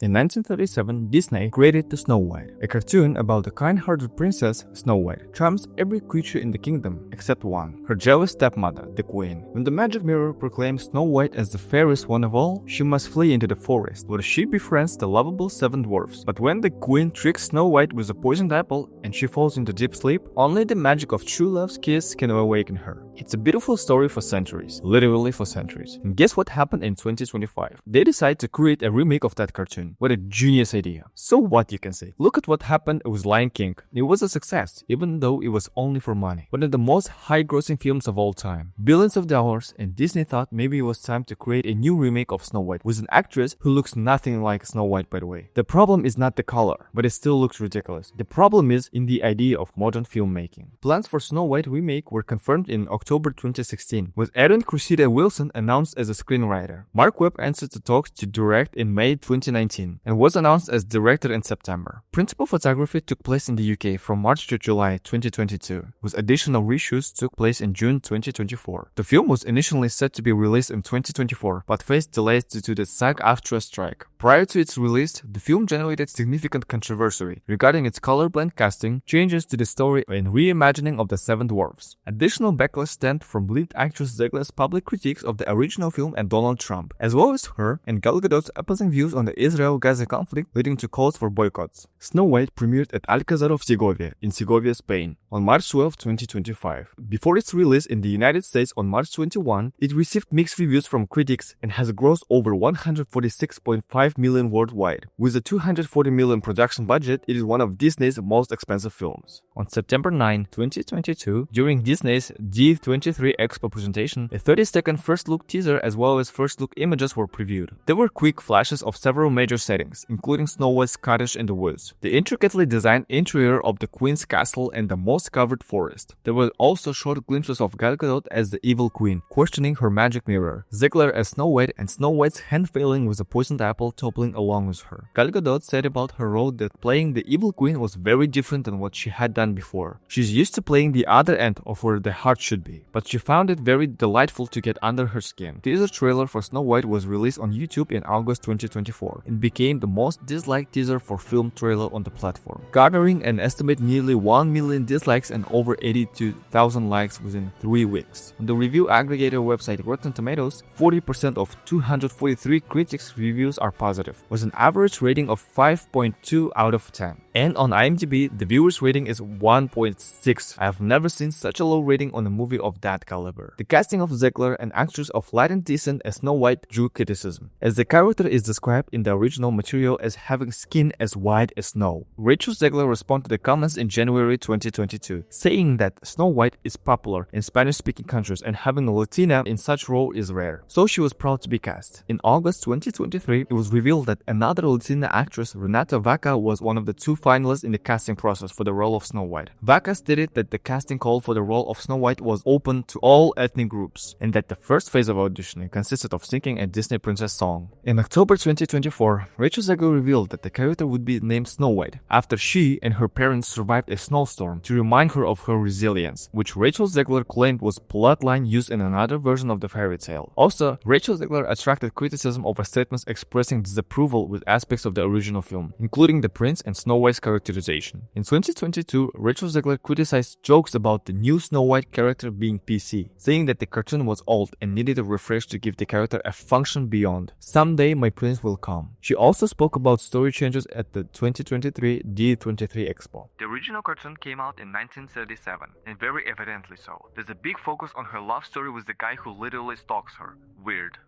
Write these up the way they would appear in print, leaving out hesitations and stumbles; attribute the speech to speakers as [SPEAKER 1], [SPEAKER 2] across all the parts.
[SPEAKER 1] In 1937, Disney created the Snow White, a cartoon about the kind-hearted princess Snow White charms every creature in the kingdom except one, her jealous stepmother, the queen. When the magic mirror proclaims Snow White as the fairest one of all, she must flee into the forest, where she befriends the lovable 7 dwarfs. But when the queen tricks Snow White with a poisoned apple and she falls into deep sleep, only the magic of true love's kiss can awaken her. It's a beautiful story for centuries, literally for centuries. And guess what happened in 2025? They decided to create a remake of that cartoon. What a genius idea. So what you can say? Look at what happened with Lion King. It was a success, even though it was only for money. One of the most high-grossing films of all time. Billions of dollars, and Disney thought maybe it was time to create a new remake of Snow White with an actress who looks nothing like Snow White, by the way. The problem is not the color, but it still looks ridiculous. The problem is in the idea of modern filmmaking. Plans for Snow White remake were confirmed in October 2016, with Erin Cressida Wilson announced as a screenwriter. Mark Webb answered the talks to direct in May 2019 and was announced as director in September. Principal photography took place in the UK from March to July 2022, with additional reshoots took place in June 2024. The film was initially set to be released in 2024, but faced delays due to the SAG-AFTRA strike. Prior to its release, the film generated significant controversy regarding its colorblind casting, changes to the story, and reimagining of the 7 dwarfs. Additional backlash stemmed from lead actress Zegler's public critiques of the original film and Donald Trump, as well as her and Gal Gadot's opposing views on the Israel-Gaza conflict, leading to calls for boycotts. Snow White premiered at Alcázar of Segovia in Segovia, Spain, on March 12, 2025. Before its release in the United States on March 21, it received mixed reviews from critics and has grossed over 146.5 million worldwide. With a 240 million production budget, it is one of Disney's most expensive films. On September 9, 2022, during Disney's D23 Expo presentation, a 30-second first-look teaser as well as first-look images were previewed. There were quick flashes of several major settings, including Snow White's cottage in the woods, the intricately designed interior of the Queen's castle, and the moss-covered forest. There were also short glimpses of Gal Gadot as the evil queen, questioning her magic mirror, Zegler as Snow White, and Snow White's hand failing with a poisoned apple toppling along with her. Gal Gadot said about her role that playing the evil queen was very different than what she had done before. She's used to playing the other end of where the heart should be, but she found it very delightful to get under her skin. The teaser trailer for Snow White was released on YouTube in August 2024 and became the most disliked teaser for film trailer on the platform, garnering an estimate nearly 1 million dislikes and over 82,000 likes within 3 weeks. On the review aggregator website Rotten Tomatoes, 40% of 243 critics' reviews are positive, with an average rating of 5.2 out of 10. And on IMDb, the viewer's rating is 1.6. I have never seen such a low rating on a movie of that caliber. The casting of Zegler, an actress of light and decent as Snow White, drew criticism, as the character is described in the original material as having skin as white as snow. Rachel Zegler responded to the comments in January 2022, saying that Snow White is popular in Spanish-speaking countries and having a Latina in such role is rare, so she was proud to be cast. In August 2023, it was revealed that another Latina actress, Renata Vaca, was one of the 2 finalists in the casting process for the role of Snow White. Vaca stated that the casting call for the role of Snow White was open to all ethnic groups, and that the first phase of auditioning consisted of singing a Disney princess song. In October 2024, Rachel Zegler revealed that the character would be named Snow White, after she and her parents survived a snowstorm to remind her of her resilience, which Rachel Zegler claimed was plotline used in another version of the fairy tale. Also, Rachel Zegler attracted criticism over statements expressing disapproval with aspects of the original film, including the prince and Snow White's characterization. In 2022, Rachel Zegler criticized jokes about the new Snow White character being PC, saying that the cartoon was old and needed a refresh to give the character a function beyond "Someday my prince will come." She also spoke about story changes at the 2023 D23 Expo. The original cartoon came out in 1937, and very evidently so. There's a big focus on her love story with the guy who literally stalks her. Weird.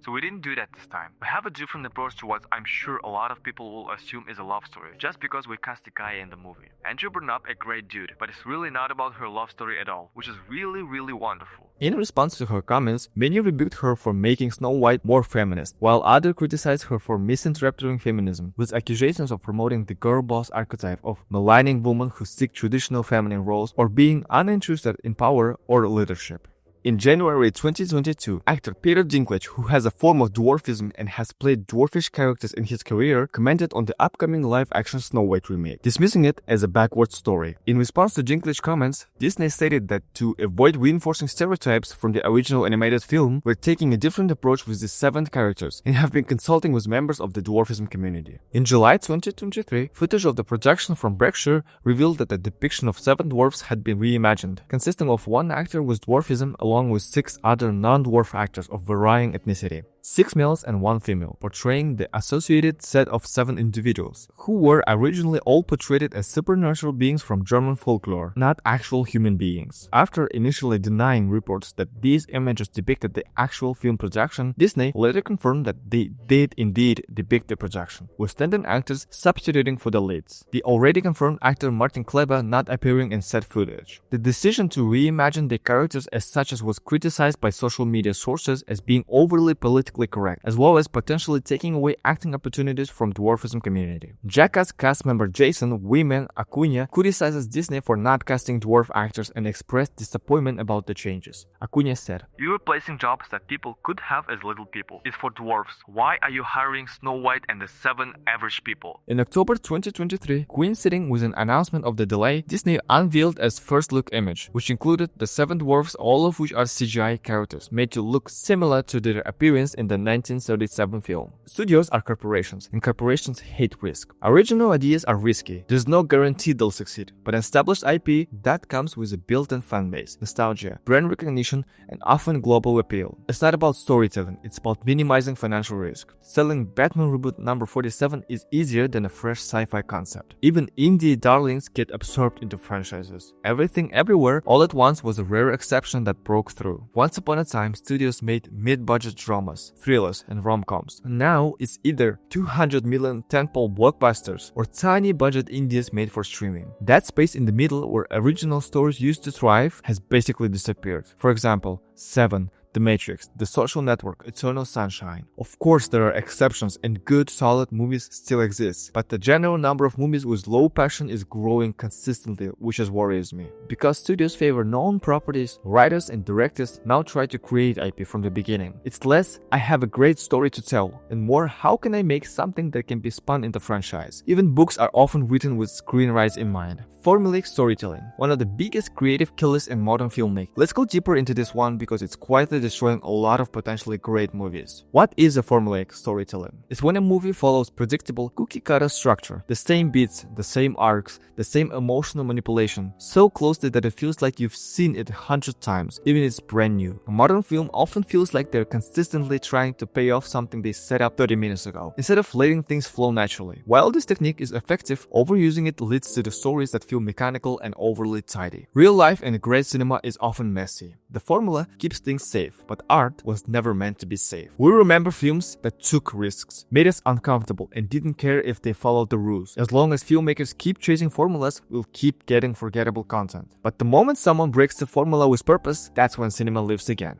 [SPEAKER 1] So we didn't do that this time. We have a different approach to what I'm sure a lot of people will assume is a love story, just because we cast a guy in the movie. Andrew Burnap, a great dude, but it's really not about her love story at all, which is really wonderful. In response to her comments, many rebuked her for making Snow White more feminist, while others criticized her for misinterpreting feminism, with accusations of promoting the girl boss archetype of maligning women who seek traditional feminine roles or being uninterested in power or leadership. In January 2022, actor Peter Dinklage, who has a form of dwarfism and has played dwarfish characters in his career, commented on the upcoming live-action Snow White remake, dismissing it as a backward story. In response to Dinklage's comments, Disney stated that to avoid reinforcing stereotypes from the original animated film, we're taking a different approach with the 7 characters and have been consulting with members of the dwarfism community. In July 2023, footage of the production from Berkshire revealed that the depiction of 7 dwarfs had been reimagined, consisting of 1 actor with dwarfism along with 6 other non-dwarf actors of varying ethnicity. 6 males and 1 female, portraying the associated set of 7 individuals, who were originally all portrayed as supernatural beings from German folklore, not actual human beings. After initially denying reports that these images depicted the actual film projection, Disney later confirmed that they did indeed depict the projection, with stand-in actors substituting for the leads. The already confirmed actor Martin Kleba not appearing in said footage. The decision to reimagine the characters as such as was criticized by social media sources as being overly politically correct, as well as potentially taking away acting opportunities from dwarfism community. Jackass cast member Jason Wyman Acuna criticizes Disney for not casting dwarf actors and expressed disappointment about the changes. Acuna said, "You're replacing jobs that people could have as little people. It's for dwarfs. Why are you hiring Snow White and the 7 average people?" In October 2023, coinciding with an announcement of the delay, Disney unveiled its first look image, which included the 7 dwarfs, all of which are CGI characters, made to look similar to their appearance in the 1937 film. Studios are corporations, and corporations hate risk. Original ideas are risky. There's no guarantee they'll succeed, but established IP, that comes with a built-in fanbase, nostalgia, brand recognition, and often global appeal. It's not about storytelling, it's about minimizing financial risk. Selling Batman reboot number 47 is easier than a fresh sci-fi concept. Even indie darlings get absorbed into franchises. Everything Everywhere All at Once was a rare exception that broke through. Once upon a time, studios made mid-budget dramas, thrillers, and rom-coms. Now it's either 200 million tentpole blockbusters or tiny budget indies made for streaming. That space in the middle where original stories used to thrive has basically disappeared. For example, Seven, The Matrix, The Social Network, Eternal Sunshine. Of course, there are exceptions and good, solid movies still exist, but the general number of movies with low passion is growing consistently, which worries me. Because studios favor known properties, writers and directors now try to create IP from the beginning. It's less, I have a great story to tell, and more, how can I make something that can be spun into franchise? Even books are often written with screenwriters in mind. Formulaic storytelling, one of the biggest creative killers in modern filmmaking. Let's go deeper into this one because it's quietly destroying a lot of potentially great movies. What is a formulaic storytelling? It's when a movie follows predictable cookie-cutter structure, the same beats, the same arcs, the same emotional manipulation, so closely that it feels like you've seen it 100 times, even if it's brand new. A modern film often feels like they're consistently trying to pay off something they set up 30 minutes ago, instead of letting things flow naturally. While this technique is effective, overusing it leads to the stories that feel mechanical and overly tidy. Real life and great cinema is often messy. The formula keeps things safe, but art was never meant to be safe. We remember films that took risks, made us uncomfortable, and didn't care if they followed the rules. As long as filmmakers keep chasing formulas, we'll keep getting forgettable content. But the moment someone breaks the formula with purpose, that's when cinema lives again.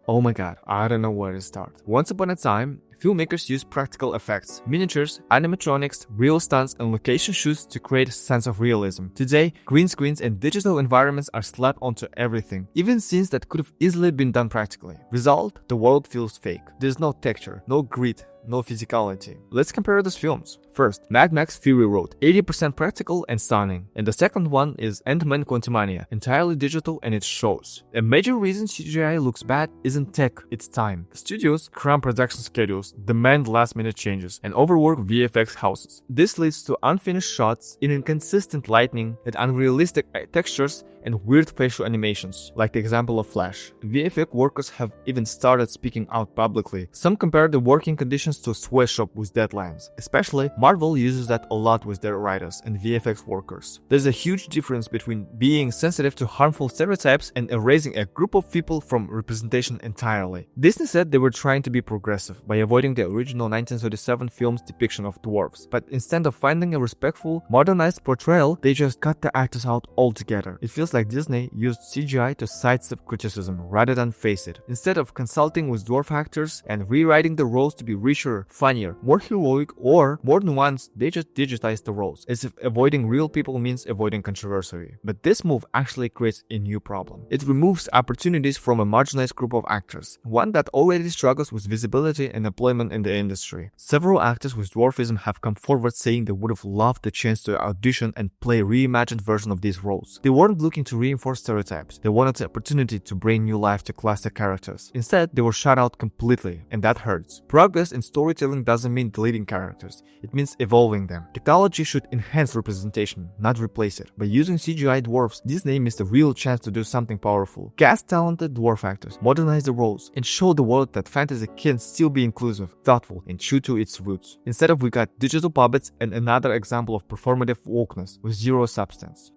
[SPEAKER 1] Oh my god, I don't know where to start. Once upon a time, filmmakers used practical effects, miniatures, animatronics, real stunts, and location shoots to create a sense of realism. Today, green screens and digital environments are slapped onto everything, even scenes that could have easily been done practically. Result, the world feels fake. There's no texture, no grit, no physicality. Let's compare these films. First, Mad Max Fury Road, 80% practical and stunning. And the second one is Ant-Man Quantumania, entirely digital and it shows. A major reason CGI looks bad isn't tech, it's time. Studios cram production schedules, demand last-minute changes, and overwork VFX houses. This leads to unfinished shots, inconsistent lighting, and unrealistic textures and weird facial animations, like the example of Flash. VFX workers have even started speaking out publicly. Some compare the working conditions to a sweatshop with deadlines. Especially, Marvel uses that a lot with their writers and VFX workers. There's a huge difference between being sensitive to harmful stereotypes and erasing a group of people from representation entirely. Disney said they were trying to be progressive by avoiding the original 1937 film's depiction of dwarfs, but instead of finding a respectful, modernized portrayal, they just cut the actors out altogether. It feels like Disney used CGI to sidestep criticism rather than face it. Instead of consulting with dwarf actors and rewriting the roles to be richer, funnier, more heroic, or more nuanced, they just digitized the roles, as if avoiding real people means avoiding controversy. But this move actually creates a new problem. It removes opportunities from a marginalized group of actors, one that already struggles with visibility and employment in the industry. Several actors with dwarfism have come forward saying they would have loved the chance to audition and play a reimagined version of these roles. They weren't looking to reinforce stereotypes, they wanted the opportunity to bring new life to classic characters. Instead, they were shut out completely, and that hurts. Progress in storytelling doesn't mean deleting characters, it means evolving them. Technology should enhance representation, not replace it. By using CGI dwarfs, Disney missed a real chance to do something powerful. Cast talented dwarf actors, modernize the roles, and show the world that fantasy can still be inclusive, thoughtful, and true to its roots. Instead of we got digital puppets and another example of performative wokeness with zero substance.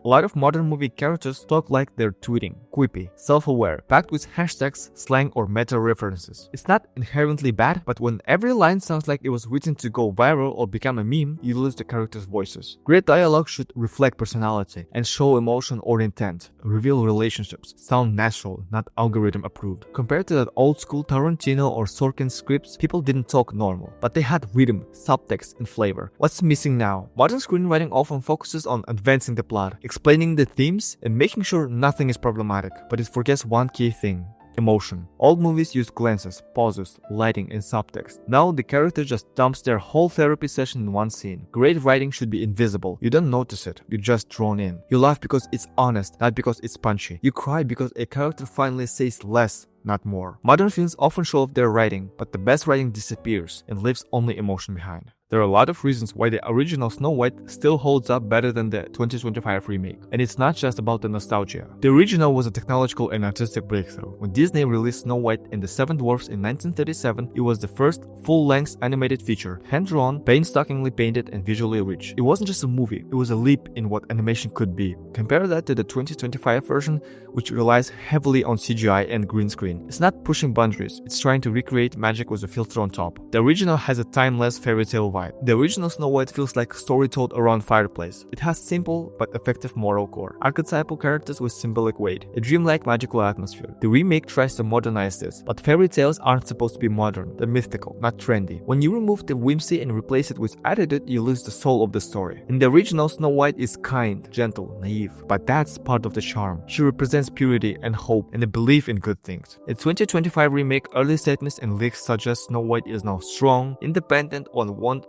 [SPEAKER 1] A lot of modern movie characters talk like they're tweeting, quippy, self-aware, packed with hashtags, slang, or meta references. It's not inherently bad, but when every line sounds like it was written to go viral or become a meme, you lose the characters' voices. Great dialogue should reflect personality and show emotion or intent, reveal relationships, sound natural, not algorithm approved. Compared to that old school Tarantino or Sorkin scripts, people didn't talk normal, but they had rhythm, subtext, and flavor. What's missing now? Modern screenwriting often focuses on advancing the plot, explaining the themes, and making sure nothing is problematic, but it forgets one key thing: emotion. Old movies used glances, pauses, lighting, and subtext. Now the character just dumps their whole therapy session in one scene. Great writing should be invisible. You don't notice it, you're just drawn in. You laugh because it's honest, not because it's punchy. You cry because a character finally says less, not more. Modern films often show off their writing, but the best writing disappears and leaves only emotion behind. There are a lot of reasons why the original Snow White still holds up better than the 2025 remake. And it's not just about the nostalgia. The original was a technological and artistic breakthrough. When Disney released Snow White and the Seven Dwarfs in 1937, it was the first full-length animated feature, hand-drawn, painstakingly painted, and visually rich. It wasn't just a movie, it was a leap in what animation could be. Compare that to the 2025 version, which relies heavily on CGI and green screen. It's not pushing boundaries, it's trying to recreate magic with a filter on top. The original has a timeless fairy tale vibe. The original Snow White feels like a story told around fireplace. It has simple but effective moral core, archetypal characters with symbolic weight, a dreamlike magical atmosphere. The remake tries to modernize this, but fairy tales aren't supposed to be modern, they're mythical, not trendy. When you remove the whimsy and replace it with attitude, you lose the soul of the story. In the original, Snow White is kind, gentle, naive, but that's part of the charm. She represents purity and hope and a belief in good things. In 2025 remake, early statements and leaks suggest Snow White is now strong, independent,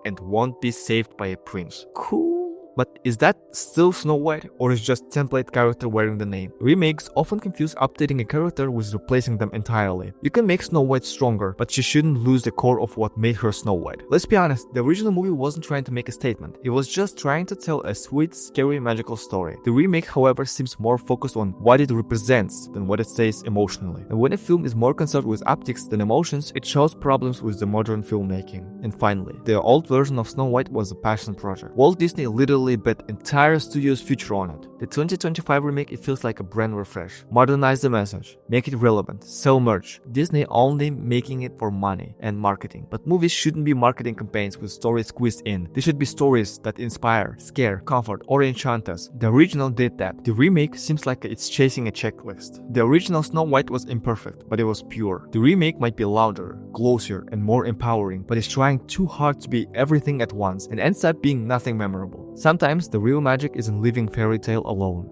[SPEAKER 1] and won't be saved by a prince. Cool. But is that still Snow White, or is just template character wearing the name? Remakes often confuse updating a character with replacing them entirely. You can make Snow White stronger, but she shouldn't lose the core of what made her Snow White. Let's be honest, the original movie wasn't trying to make a statement. It was just trying to tell a sweet, scary, magical story. The remake, however, seems more focused on what it represents than what it says emotionally. And when a film is more concerned with optics than emotions, it shows problems with the modern filmmaking. And finally, the old version of Snow White was a passion project. Walt Disney literally bet entire studio's future on it. The 2025 remake, it feels like a brand refresh. Modernize the message, make it relevant, sell merch. Disney only making it for money and marketing. But movies shouldn't be marketing campaigns with stories squeezed in. They should be stories that inspire, scare, comfort, or enchant us. The original did that. The remake seems like it's chasing a checklist. The original Snow White was imperfect, but it was pure. The remake might be louder, glossier, and more empowering, but it's trying too hard to be everything at once and ends up being nothing memorable. Sometimes the real magic is in leaving fairy tale alone.